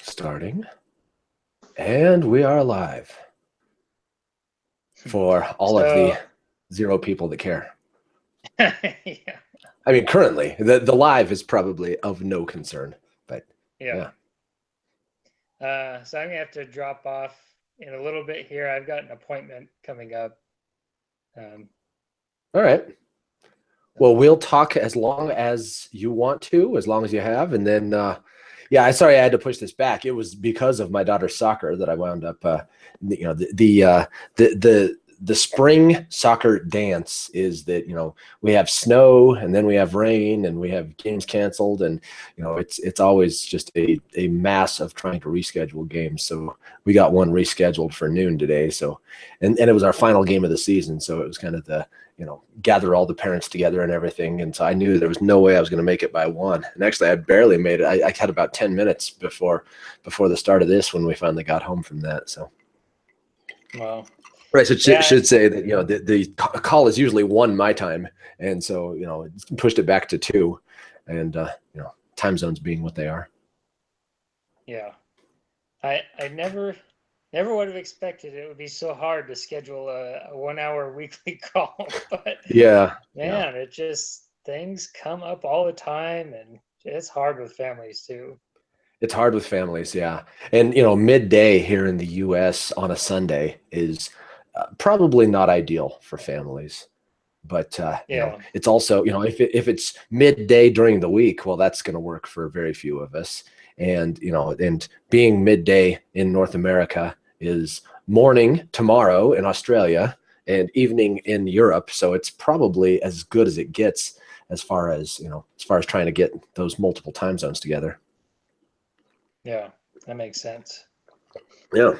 Starting. And we are live for all of the 0 people that care. Yeah. I mean, currently, the live is probably of no concern, but yeah. So I'm gonna have to drop off in a little bit here. I've got an appointment coming up. All right. Well, we'll talk as long as you want to, as long as you have, and then yeah, sorry I had to push this back. It was because of my daughter's soccer that I wound up the spring soccer dance is that, we have snow and then we have rain and we have games canceled, and it's always just a mass of trying to reschedule games. So we got one rescheduled for noon today. So and it was our final game of the season, so it was kind of the gather all the parents together and everything. And so I knew there was no way I was going to make it by 1. And actually, I barely made it. I had about 10 minutes before the start of this when we finally got home from that. So, wow. Right. So it should say that, the call is usually 1 my time. And so, pushed it back to 2, and, time zones being what they are. Yeah. I never would have expected it would be so hard to schedule a 1-hour weekly call, but yeah, man, it just, things come up all the time, and it's hard with families too. It's hard with families. Yeah. And, midday here in the US on a Sunday is probably not ideal for families. But it's also, if it's midday during the week, well, that's going to work for very few of us. And and being midday in North America is morning tomorrow in Australia and evening in Europe. So it's probably as good as it gets as far as trying to get those multiple time zones together. Yeah, that makes sense. Yeah,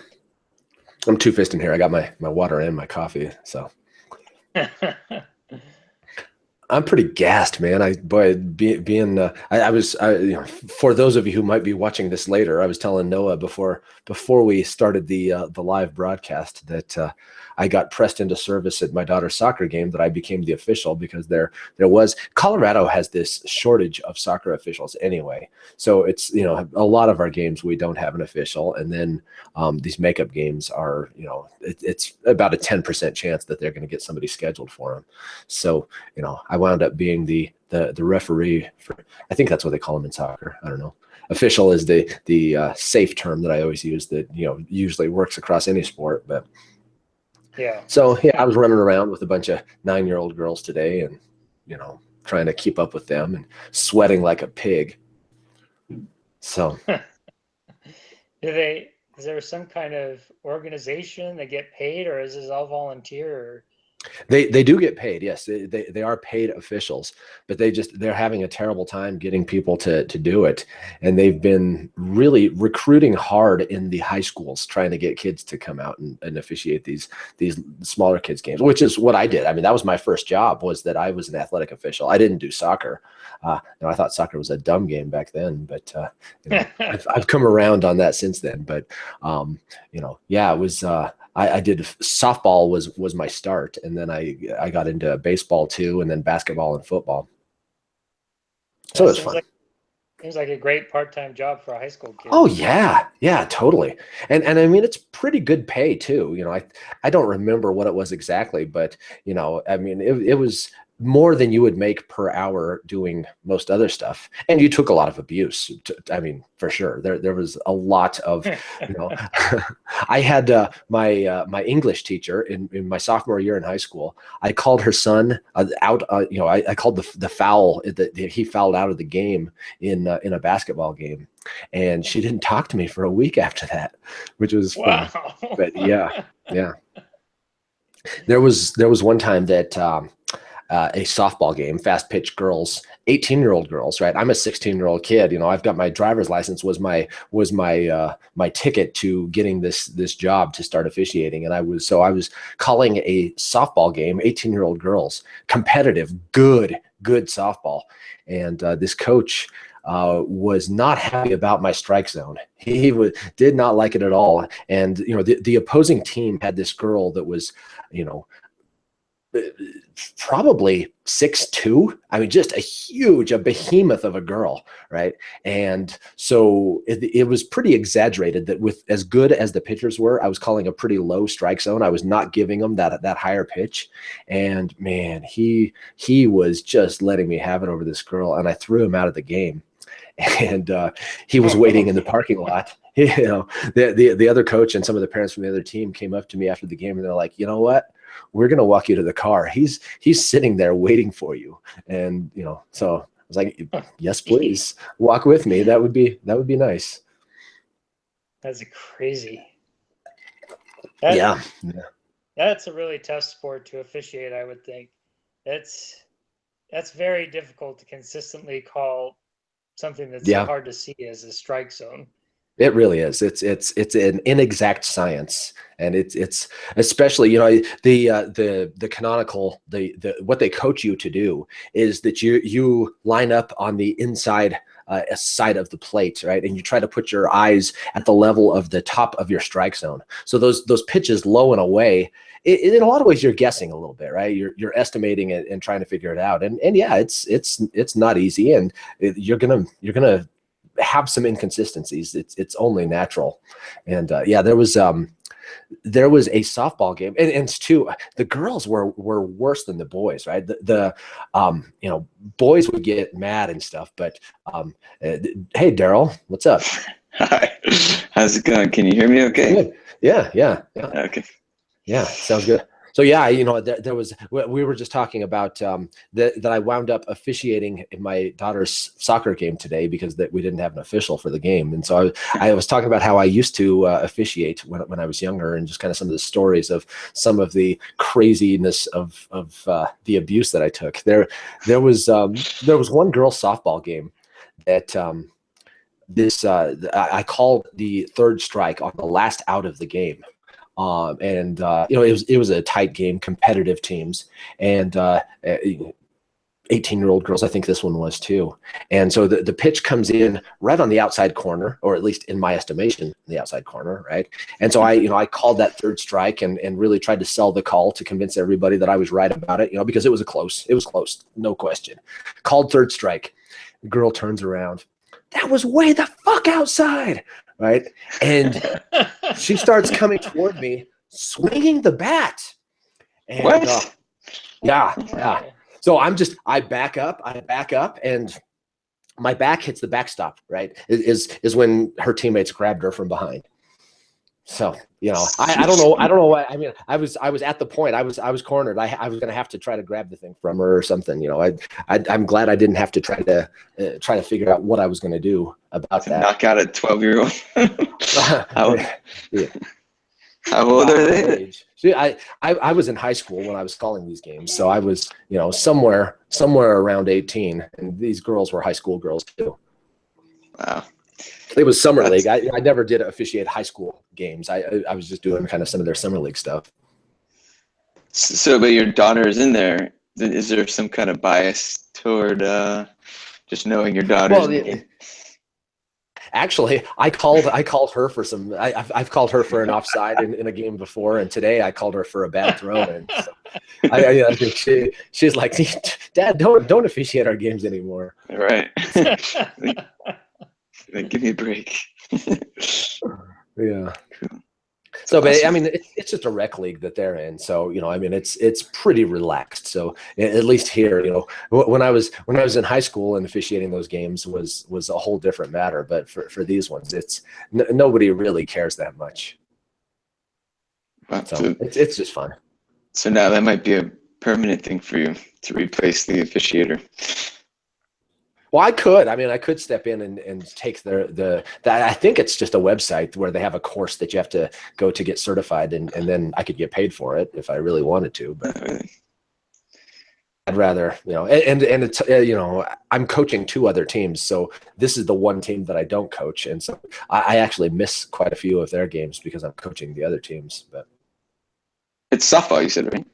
I'm two-fisting here. I got my water and my coffee, so. I'm pretty gassed, man. I was for those of you who might be watching this later, I was telling Noah before we started the live broadcast that I got pressed into service at my daughter's soccer game, that I became the official, because Colorado has this shortage of soccer officials anyway. So it's, a lot of our games we don't have an official, and then these makeup games are, it's about a 10% chance that they're going to get somebody scheduled for them. So, I wound up being the referee for, I think that's what they call them in soccer. I don't know. Official is the safe term that I always use, that, usually works across any sport. But yeah. So yeah, I was running around with a bunch of 9-year-old girls today, and, trying to keep up with them and sweating like a pig. So is there some kind of organization that get paid, or is this all volunteer? Or? They do get paid. Yes, they are paid officials, but they're having a terrible time getting people to do it. And they've been really recruiting hard in the high schools, trying to get kids to come out and officiate these smaller kids games, which is what I did. I mean, that was my first job, was that I was an athletic official. I didn't do soccer. I thought soccer was a dumb game back then, but I've come around on that since then. But yeah, it was. I did softball was my start, and then I got into baseball too, and then basketball and football. So it's fun. Seems like a great part-time job for a high school kid. Oh yeah, totally. And I mean, it's pretty good pay too. I don't remember what it was exactly, but I mean, it was more than you would make per hour doing most other stuff. And you took a lot of abuse. I mean, for sure. There was a lot of, I had my English teacher in my sophomore year in high school. I called her son out. I called the foul that he fouled out of the game in a basketball game, and she didn't talk to me for a week after that, which was fun. But yeah. There was one time that. A softball game, fast pitch girls, 18-year-old girls, right? I'm a 16-year-old kid. I've got my driver's license was my ticket to getting this job to start officiating. And I was calling a softball game, 18-year-old girls, competitive, good softball. And this coach was not happy about my strike zone. He did not like it at all. And, the opposing team had this girl that was, probably 6'2". I mean, just a behemoth of a girl, right? And so it was pretty exaggerated that with as good as the pitchers were, I was calling a pretty low strike zone. I was not giving them that higher pitch. And man, he was just letting me have it over this girl, and I threw him out of the game. And he was waiting in the parking lot. The other coach and some of the parents from the other team came up to me after the game, and they're like, you know what? We're going to walk you to the car. He's sitting there waiting for you. And, so I was like, yes, please walk with me. That would be nice. That's crazy. Yeah. That's a really tough sport to officiate, I would think. That's very difficult to consistently call something that's so hard to see as a strike zone. It really is. It's an inexact science, and it's especially the canonical the what they coach you to do is that you line up on the inside side of the plate, right, and you try to put your eyes at the level of the top of your strike zone. So those pitches low and away. In a lot of ways, you're guessing a little bit, right? You're estimating it and trying to figure it out, and yeah, it's not easy, and you're gonna have some inconsistencies. It's only natural. And there was a softball game, and it's too, the girls were worse than the boys, right? The boys would get mad and stuff, but hey, Daryl, what's up? Hi, how's it going? Can you hear me okay? Good. Yeah. Okay. Yeah, sounds good. So yeah, there was, we were just talking about that I wound up officiating in my daughter's soccer game today because we didn't have an official for the game, and so I was talking about how I used to officiate when I was younger, and just kind of some of the stories of some of the craziness of the abuse that I took. There was one girls softball game that I called the third strike on the last out of the game. It was a tight game, competitive teams, and 18-year-old girls. I think this one was too. And so the pitch comes in right on the outside corner, or at least in my estimation, the outside corner, right? And so I called that third strike and really tried to sell the call to convince everybody that I was right about it, because it was close, no question. Called third strike. The girl turns around. That was way the fuck outside. Right. And she starts coming toward me, swinging the bat. And what? Yeah. So I back up, and my back hits the backstop, right? Is when her teammates grabbed her from behind. So, I don't know why. I mean, I was at the point, I was cornered. I was going to have to try to grab the thing from her or something. I'm glad I didn't have to try to figure out what I was going to do about that. Knock out a 12-year-old. Yeah. How old are they? See, I was in high school when I was calling these games, so I was somewhere around 18, and these girls were high school girls too. Wow. It was summer league. I never did officiate high school games. I was just doing kind of some of their summer league stuff. So, but your daughter is in there. Is there some kind of bias toward just knowing your daughter? Well, actually, I called her for some. I've called her for an offside in a game before, and today I called her for a bad throw. And so I think she's like, Dad, don't officiate our games anymore. Right. Give me a break. Yeah. So, but I mean, it's just a rec league that they're in. So, I mean, it's pretty relaxed. So, at least here, when I was in high school and officiating those games was a whole different matter. But for these ones, it's nobody really cares that much. So it's just fun. So now that might be a permanent thing for you to replace the officiator. Well, I could step in and take I think it's just a website where they have a course that you have to go to get certified, and then I could get paid for it if I really wanted to, but I'd rather, and it's, I'm coaching 2 other teams. So this is the one team that I don't coach. And so I actually miss quite a few of their games because I'm coaching the other teams, but it's softball, you said, right?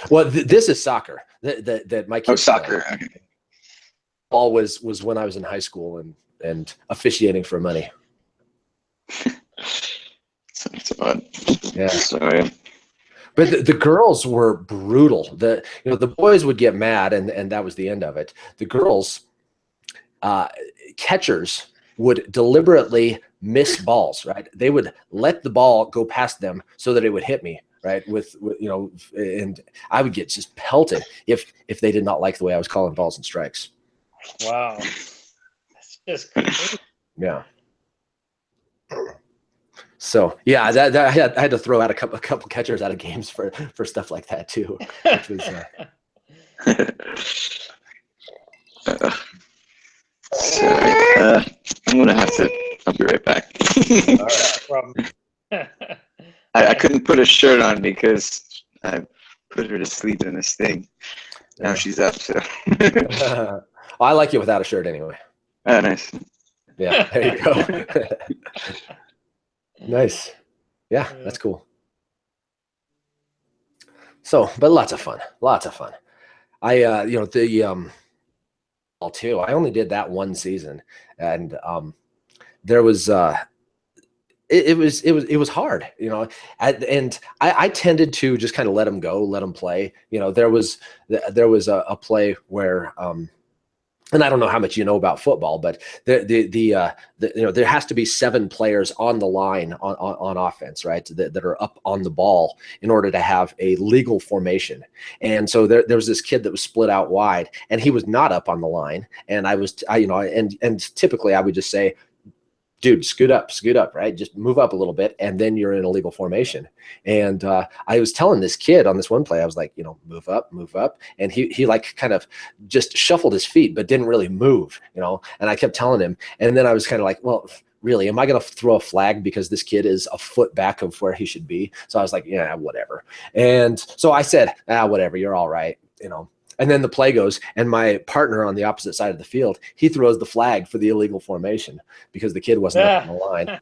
Well, this is soccer that my kids. Oh, soccer. Okay. Ball was when I was in high school and officiating for money. Sounds odd. Yeah. Sorry. But the girls were brutal. The boys would get mad, and that was the end of it. The girls, catchers would deliberately miss balls, right? They would let the ball go past them so that it would hit me, right? With and I would get just pelted if they did not like the way I was calling balls and strikes. Wow, that's just crazy. Yeah. So yeah, I had to throw out a couple catchers out of games for stuff like that too, which was. Sorry, I'm gonna have to. I'll be right back. All right, no problem. I couldn't put a shirt on because I put her to sleep in this thing. Now she's up. So. Well, I like you without a shirt anyway. Oh, nice. Yeah, there you go. Nice. Yeah, that's cool. So, but lots of fun. I all too. I only did that one season, and there was it was hard, and I tended to just kind of let them go, let them play. There was a play where and I don't know how much you know about football, but there has to be 7 players on the line on offense, right? That are up on the ball in order to have a legal formation. And so there was this kid that was split out wide, and he was not up on the line. And and typically I would just say, dude, scoot up, right? Just move up a little bit, and then you're in a legal formation. And I was telling this kid on this one play, I was like, move up. And he like kind of just shuffled his feet, but didn't really move, and I kept telling him. And then I was kind of like, well, really, am I going to throw a flag because this kid is a foot back of where he should be? So I was like, yeah, whatever. And so I said, whatever, you're all right, And then the play goes, and my partner on the opposite side of the field, he throws the flag for the illegal formation because the kid wasn't up on the line.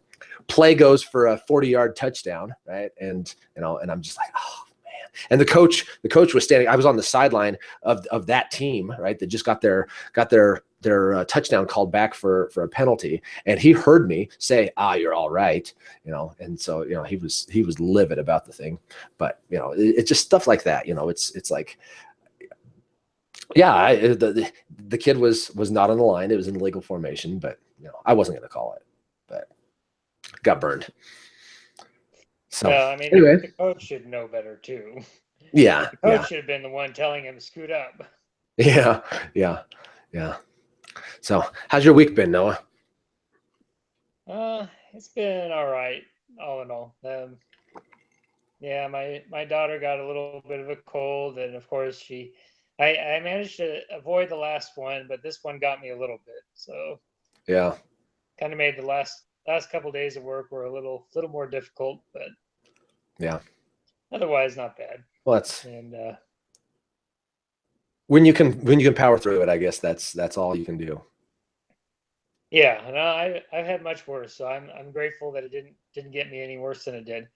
Play goes for a 40-yard touchdown, right? And and I'm just like, oh man. And the coach was standing. I was on the sideline of that team, right? That just got their touchdown called back for a penalty, and he heard me say, you're all right, And so he was livid about the thing, but it's just stuff like that. It's like. Yeah, the kid was not on the line. It was in legal formation, but I wasn't going to call it, but got burned. So I mean, anyway, the coach should know better too. Yeah, the coach should have been the one telling him to scoot up. Yeah. So, how's your week been, Noah? It's been all right, all in all. Yeah, my daughter got a little bit of a cold, and of course I managed to avoid the last one, but this one got me a little bit. So yeah, kind of made the last couple of days of work were a little more difficult, but yeah, otherwise not bad. Well, that's and when you can power through it. I guess that's all you can do. Yeah, and I've had much worse, so I'm grateful that it didn't get me any worse than it did.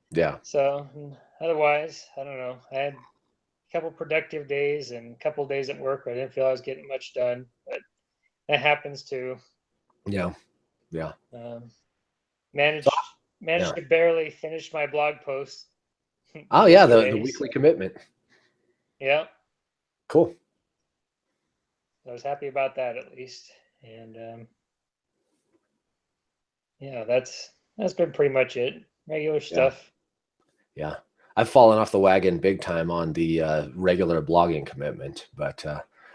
Yeah. So otherwise, I don't know. I had couple productive days and a couple of days at work where I didn't feel I was getting much done, but that happens too. Yeah. Managed to barely finish my blog post. Oh yeah, the weekly commitment. Yeah. Cool. I was happy about that at least, and that's been pretty much it. Regular stuff. Yeah. I've fallen off the wagon big time on the regular blogging commitment, but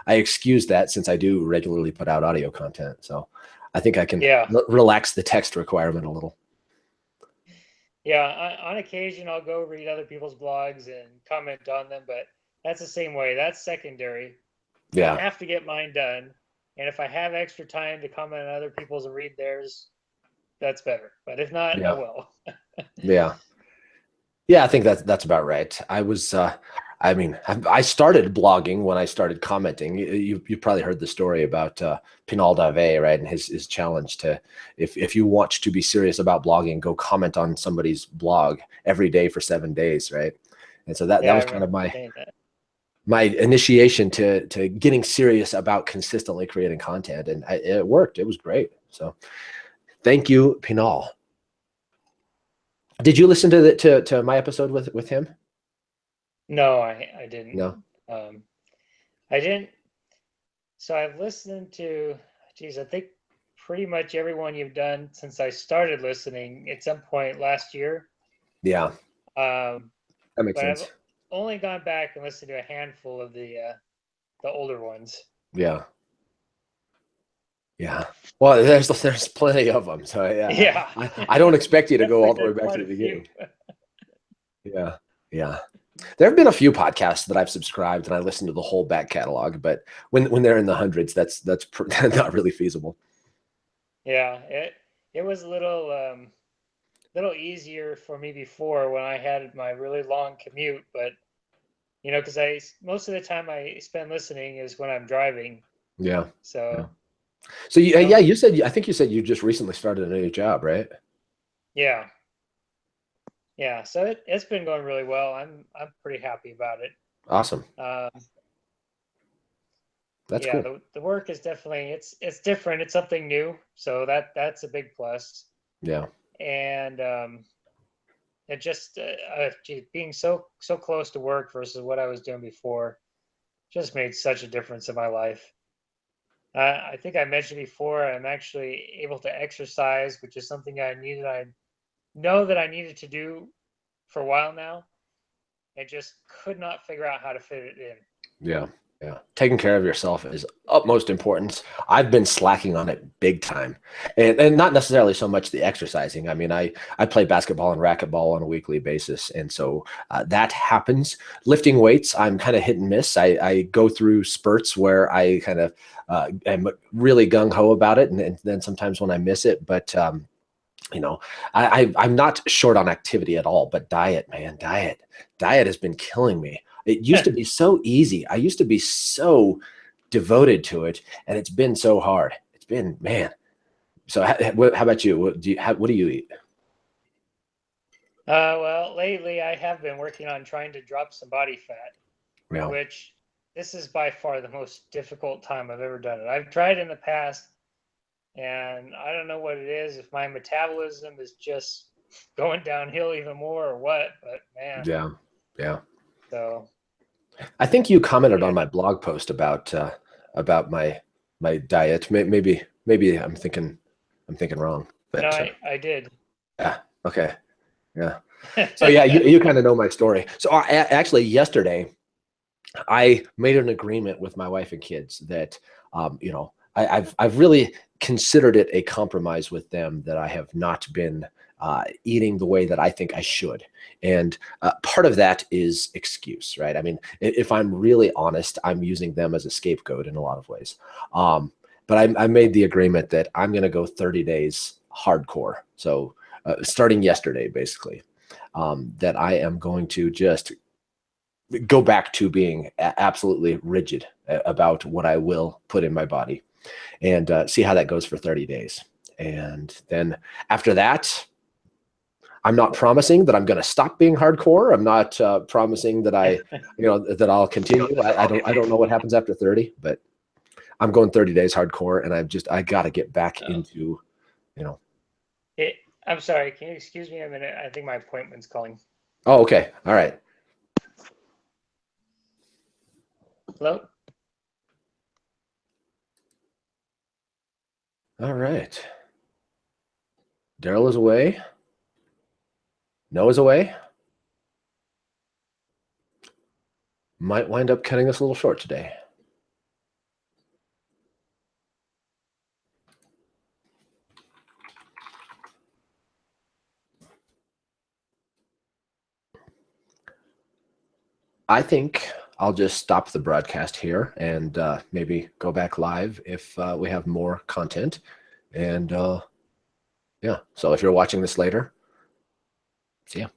I excuse that since I do regularly put out audio content. So I think I can relax the text requirement a little. Yeah, on occasion I'll go read other people's blogs and comment on them, but that's the same way. That's secondary. Yeah. I have to get mine done. And if I have extra time to comment on other people's and read theirs, that's better. But if not, oh well. Yeah, I think that's about right. I started blogging when I started commenting. You probably heard the story about Pinal Dave, right? And his challenge to, if you want to be serious about blogging, go comment on somebody's blog every day for 7 days, right? And so that was kind of my initiation to getting serious about consistently creating content, and it worked. It was great. So thank you, Pinal. Did you listen to my episode with him? No, I didn't. No. Um, I didn't. So I've listened to, geez, I think pretty much everyone you've done since I started listening at some point last year. Yeah, Um, that makes but I've sense. only gone back and listened to a handful of the older ones. Yeah. Yeah. Well, there's plenty of them. So yeah, Yeah, I don't expect you to go definitely all the way been back to quite the a few. beginning. Yeah. Yeah. There have been a few podcasts that I've subscribed and I listen to the whole back catalog, but when they're in the hundreds, that's not really feasible. Yeah, it was a little easier for me before when I had my really long commute, but because I most of the time I spend listening is when I'm driving. Yeah. Yeah. So, So you yeah, know, I think you said you just recently started a new job, right? yeah, yeah. So it's been going really well. I'm pretty happy about it. Awesome. Um, That's yeah, cool. the work is definitely it's different. It's something new, so that's a big plus. Yeah. And it just gee, being so close to work versus what I was doing before just made such a difference in my life. I think I mentioned before, I'm actually able to exercise, which is something I needed. I know that I needed to do for a while now. I just could not figure out how to fit it in. Yeah. Yeah. Taking care of yourself is utmost importance. I've been slacking on it big time. And not necessarily so much the exercising. I mean, I play basketball and racquetball on a weekly basis. And so that happens. Lifting weights, I'm kind of hit and miss. I go through spurts where I kind of am really gung ho about it. And then sometimes when I miss it, but you know, I'm not short on activity at all, but diet, man, diet has been killing me. It used to be so easy. I used to be so devoted to it, and it's been so hard. It's been, man. So how about you? What do you eat? Well, lately I have been working on trying to drop some body fat, Yeah, which this is by far the most difficult time I've ever done it. I've tried in the past, and I don't know what it is, if my metabolism is just going downhill even more or what, but man, yeah, yeah. so I think you commented yeah, on my blog post about my diet. Maybe I'm thinking wrong, no, but I did. yeah, okay, yeah. So yeah, you kind of know my story. So actually, yesterday I made an agreement with my wife and kids that I've really considered it a compromise with them that I have not been eating the way that I think I should, and part of that is excuse, right? I mean, if I'm really honest, I'm using them as a scapegoat in a lot of ways. But I made the agreement that I'm going to go 30 days hardcore. So starting yesterday, basically, that I am going to just go back to being absolutely rigid about what I will put in my body and see how that goes for 30 days. And then after that, I'm not promising that I'm going to stop being hardcore. I'm not promising that that I'll continue. I don't know what happens after 30, but I'm going 30 days hardcore, and I got to get back Oh. into, you know. It, I'm sorry, can you excuse me a minute? I think my appointment's calling. Oh, okay. All right. Hello? All right. Daryl is away. Noah's away. Might wind up cutting us a little short today. I think I'll just stop the broadcast here and maybe go back live if we have more content. And yeah, so if you're watching this later, see ya.